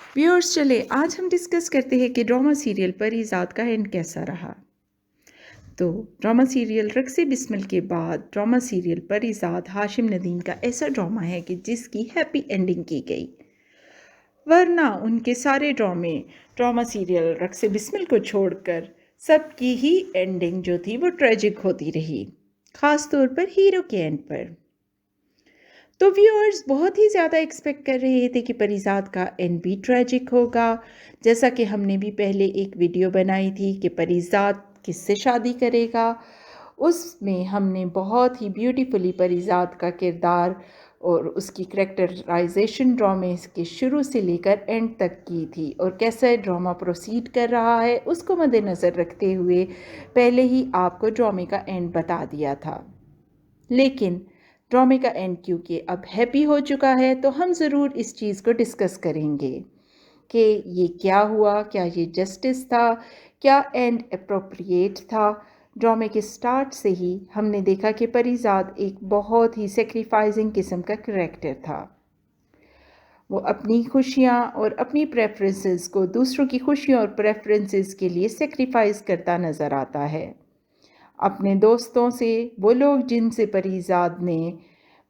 Viewers चले आज हम डिस्कस करते हैं कि ड्रामा सीरियल परीज़ाद का एंड कैसा रहा। तो ड्रामा सीरियल रक्स बिस्मिल के बाद ड्रामा सीरियल परीज़ाद हाशिम नदीम का ऐसा ड्रामा है कि जिसकी हैप्पी एंडिंग की गई, वरना उनके सारे ड्रामा सीरियल रक्स बिस्मिल को छोड़कर सबकी ही एंडिंग जो थी वो ट्रेजिक होती रही, ख़ास तौर पर हीरो के एंड पर। तो व्यूअर्स बहुत ही ज़्यादा एक्सपेक्ट कर रहे थे कि परीज़ाद का एंड भी ट्रेजिक होगा, जैसा कि हमने भी पहले एक वीडियो बनाई थी कि परीज़ाद किससे शादी करेगा। उसमें हमने बहुत ही ब्यूटीफुली परीज़ाद का किरदार और उसकी करैक्टराइजेशन ड्रामे के शुरू से लेकर एंड तक की थी, और कैसा ड्रामा प्रोसीड कर रहा है उसको मद्देनज़र रखते हुए पहले ही आपको ड्रामे का एंड बता दिया था। लेकिन ड्रामे का एंड क्योंकि अब हैप्पी हो चुका है तो हम ज़रूर इस चीज़ को डिस्कस करेंगे कि ये क्या हुआ, क्या ये जस्टिस था, क्या एंड अप्रोप्रिएट था। ड्रामे के स्टार्ट से ही हमने देखा कि परीज़ाद एक बहुत ही सेक्रीफाइसिंग किस्म का करैक्टर था। वो अपनी खुशियाँ और अपनी प्रेफरेंसेस को दूसरों की खुशियों और प्रेफरेंसेस के लिए सेक्रीफाइस करता नज़र आता है। अपने दोस्तों से, वो लोग जिनसे परीज़ाद ने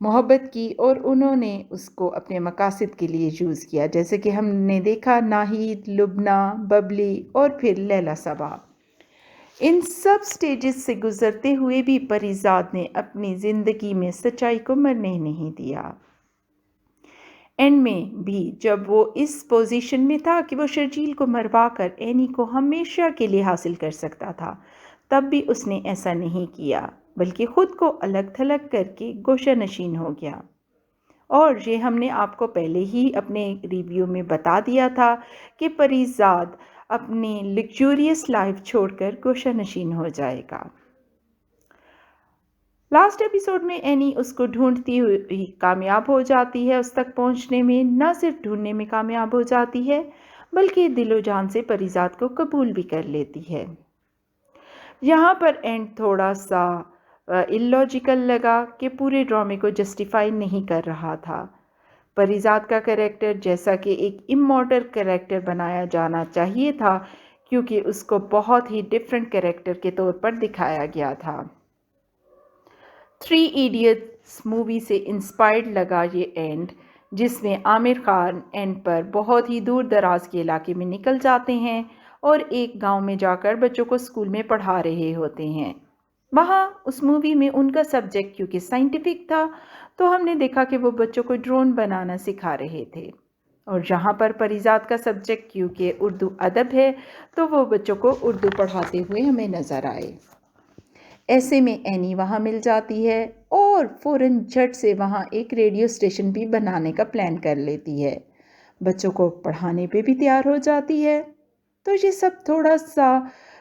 मोहब्बत की और उन्होंने उसको अपने मकासद के लिए यूज़ किया, जैसे कि हमने देखा नाहिद, लुबना, बबली और फिर लैला सबा। इन सब स्टेजेस से गुज़रते हुए भी परीज़ाद ने अपनी ज़िंदगी में सच्चाई को मरने नहीं दिया। एंड में भी जब वो इस पोजीशन में था कि वो शर्जील को मरवा कर एनी को हमेशा के लिए हासिल कर सकता था, तब भी उसने ऐसा नहीं किया, बल्कि ख़ुद को अलग थलग करके गोशा नशीन हो गया। और ये हमने आपको पहले ही अपने रिव्यू में बता दिया था कि परीज़ाद अपनी लग्जूरियस लाइफ छोड़कर गोशा नशीन हो जाएगा। लास्ट एपिसोड में एनी उसको ढूंढती हुई कामयाब हो जाती है, उस तक पहुंचने में न सिर्फ ढूंढने में कामयाब हो जाती है बल्कि दिलो जान से परीज़ाद को कबूल भी कर लेती है। यहाँ पर एंड थोड़ा सा इलॉजिकल लगा कि पूरे ड्रामे को जस्टिफाई नहीं कर रहा था। परीज़ाद का कैरेक्टर जैसा कि एक इमॉर्टल कैरेक्टर बनाया जाना चाहिए था, क्योंकि उसको बहुत ही डिफरेंट कैरेक्टर के तौर पर दिखाया गया था। 3 इडियट्स मूवी से इंस्पायर्ड लगा ये एंड, जिसमें आमिर खान एंड पर बहुत ही दूर दराज के इलाके में निकल जाते हैं और एक गांव में जाकर बच्चों को स्कूल में पढ़ा रहे होते हैं। वहाँ उस मूवी में उनका सब्जेक्ट क्योंकि साइंटिफिक था, तो हमने देखा कि वो बच्चों को ड्रोन बनाना सिखा रहे थे, और जहाँ पर परीज़ाद का सब्जेक्ट क्योंकि उर्दू अदब है तो वो बच्चों को उर्दू पढ़ाते हुए हमें नज़र आए। ऐसे में एनी वहाँ मिल जाती है और फ़ौरन झट से वहाँ एक रेडियो स्टेशन भी बनाने का प्लान कर लेती है, बच्चों को पढ़ाने पे भी तैयार हो जाती है। तो ये सब थोड़ा सा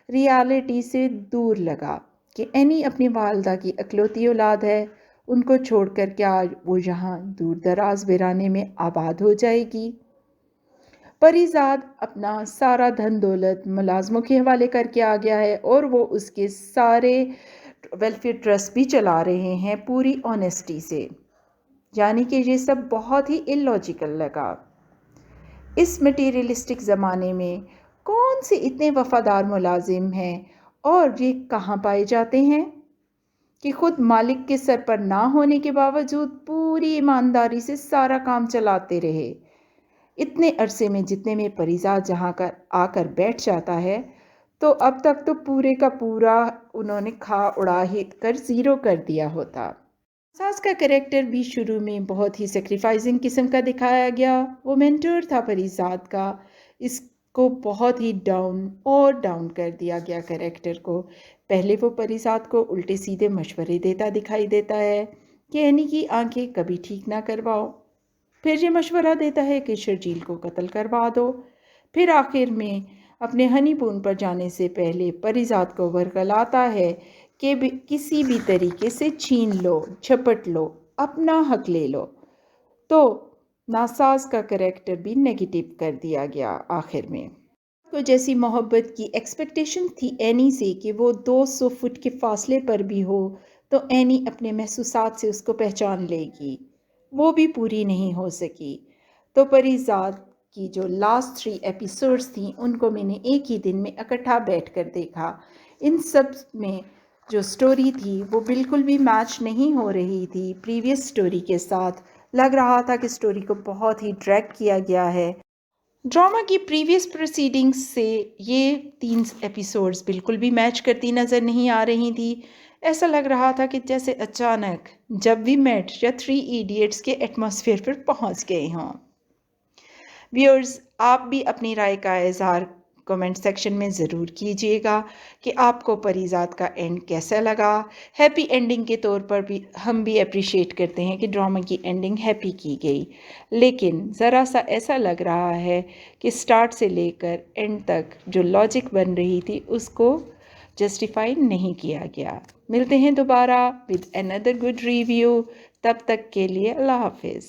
रियलिटी से दूर लगा कि एनी अपनी वालदा की अकलौती औलाद है, उनको छोड़कर क्या वो यहाँ दूर दराज वीराने में आबाद हो जाएगी। परीज़ाद अपना सारा धन दौलत मुलाजमों के हवाले करके आ गया है और वो उसके सारे वेलफेयर ट्रस्ट भी चला रहे हैं पूरी ऑनेस्टी से, यानी कि ये सब बहुत ही इलॉजिकल लगा। इस मटीरियलिस्टिक ज़माने में कौन से इतने वफ़ादार मुलाजिम हैं और ये कहाँ पाए जाते हैं कि ख़ुद मालिक के सर पर ना होने के बावजूद पूरी ईमानदारी से सारा काम चलाते रहे। इतने अरसे में जितने में परीज़ाद जहाँ कर आकर बैठ जाता है, तो अब तक तो पूरे का पूरा उन्होंने खा उड़ा ही कर ज़ीरो कर दिया होता। सास का कैरेक्टर भी शुरू में बहुत ही सेक्रीफाइसिंग किस्म का दिखाया गया। वो मेंटर था परीज़ाद का, इसको बहुत ही डाउन कर दिया गया कैरेक्टर को। पहले वो परीज़ाद को उल्टे सीधे मशवरे देता दिखाई देता है कि एनी की आंखें कभी ठीक ना करवाओ, फिर ये मशवरा देता है कि शर्जील को कत्ल करवा दो, फिर आखिर में अपने हनीमून पर जाने से पहले परीज़ाद को वर्गलाता है कि किसी भी तरीके से छीन लो, झपट लो, अपना हक ले लो। तो नासाज का कैरेक्टर भी नेगेटिव कर दिया गया आखिर में। को जैसी मोहब्बत की एक्सपेक्टेशन थी एनी से कि वो 200 फुट के फासले पर भी हो तो एनी अपने महसूसात से उसको पहचान लेगी, वो भी पूरी नहीं हो सकी। तो परीज़ाद کی جو لاسٹ 3 ایپیسوڈز تھیں ان کو میں نے ایک ہی دن میں اکٹھا بیٹھ کر دیکھا۔ ان سب میں جو سٹوری تھی وہ بالکل بھی میچ نہیں ہو رہی تھی پریویس سٹوری کے ساتھ۔ لگ رہا تھا کہ سٹوری کو بہت ہی ڈریگ کیا گیا ہے۔ ڈرامہ کی پریویس پروسیڈنگز سے یہ 3 ایپیسوڈز بالکل بھی میچ کرتی نظر نہیں آ رہی تھی۔ ایسا لگ رہا تھا کہ جیسے اچانک جب وی میٹ یا 3 ایڈیٹس کے ایٹماسفیئر پر پہنچ گئے ہوں۔ ویورز، آپ بھی اپنی رائے کا اظہار کمنٹ سیکشن میں ضرور کیجیے گا کہ آپ کو پریزاد کا اینڈ کیسا لگا۔ ہیپی اینڈنگ کے طور پر بھی ہم بھی اپریشیٹ کرتے ہیں کہ ڈرامہ کی اینڈنگ ہیپی کی گئی، لیکن ذرا سا ایسا لگ رہا ہے کہ سٹارٹ سے لے کر اینڈ تک جو لاجک بن رہی تھی اس کو جسٹیفائی نہیں کیا گیا۔ ملتے ہیں دوبارہ with another good review۔ تب تک کے لیے اللہ حافظ۔